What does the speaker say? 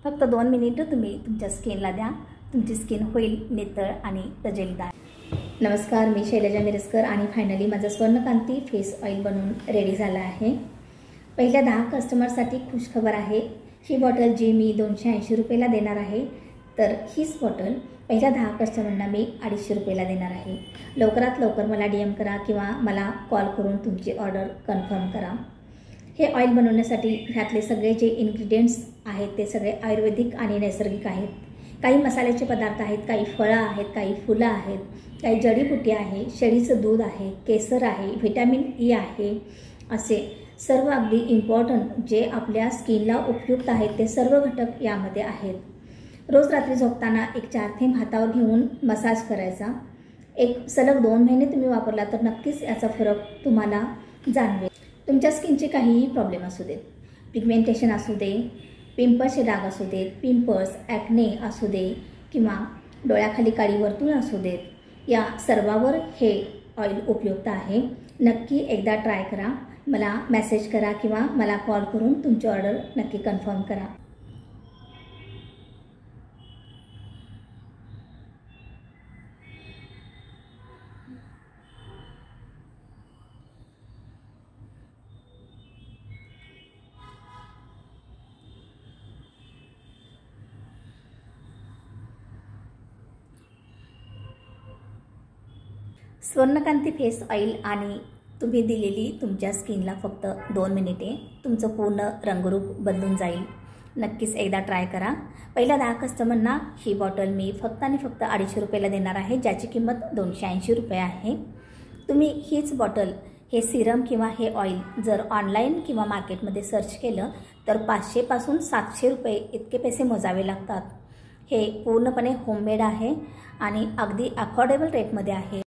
फक्त 2 मिनिटं तुम्ही तुमच्या स्किनला द्या, तुमची स्किन होईल नितळ आणि तजेलदार। नमस्कार, मी शैलजा मिरजकर आणि फायनली माझा स्वर्णकांती फेस ऑइल बनवून रेडी झाला आहे। पहिल्या 10 कस्टमरसाठी खुशखबर आहे। ही बॉटल जी मी 280 रुपयाला देणार आहे, तर हीच बॉटल पहिल्या 10 कस्टमरना मी 250 रुपयाला देणार आहे। लवकरात लवकर मला DM करा किंवा मला कॉल करून तुमची ऑर्डर कन्फर्म करा। हे ऑइल बनवण्यासाठी ह्यातले सगळे जे इन्ग्रेडियंट्स आहेत ते सगळे आयुर्वेदिक आणि नैसर्गिक आहेत। काही मसाल्याचे पदार्थ आहेत, काही फळं आहेत, काही फुलं आहेत, काही जडीबुटी आहे, शेळीचं दूध आहे, केसर आहे, व्हिटॅमिन E आहे। असे सर्व अगदी इम्पॉर्टंट जे आपल्या स्किनला उपयुक्त आहेत ते सर्व घटक यामध्ये आहेत। रोज रात्री झोपताना एक 4 थेंब हातावर घेऊन मसाज करायचा। एक सलग 2 महिने तुम्ही वापरला तर नक्कीच याचा फरक तुम्हाला जाणवेल। तुमच्या स्किनचे काहीही प्रॉब्लेम असू देत, पिगमेंटेशन असू दे, पिंपल्सचे डाग असू देत, पिंपल्स, ॲक्ने असू दे किंवा डोळ्याखाली काळी वर्तुळ असू देत, या सर्वावर हे ऑइल उपयुक्त आहे। नक्की एकदा ट्राय करा, मला मेसेज करा किंवा मला कॉल करून तुमची ऑर्डर नक्की कन्फर्म करा। स्वर्णकांती फेस ऑइल आणि तुम्ही दिलेली तुमच्या स्किनला फक्त 2 मिनिटे तुमचं पूर्ण रंगरूप बदलून जाईल। नक्कीच एकदा ट्राय करा। पहिल्या 10 कस्टमरना ही बॉटल मी फक्त आणि फक्त 250 रुपयाला देणार आहे, ज्याची किंमत 280 रुपये आहे। तुम्ही हीच बॉटल, हे सिरम किंवा हे ऑइल जर ऑनलाईन किंवा मार्केटमध्ये सर्च केलं तर 500 पासून 700 रुपये इतके पैसे मोजावे लागतात। हे पूर्णपणे होममेड आहे आणि अगदी अफोर्डेबल रेटमध्ये आहे।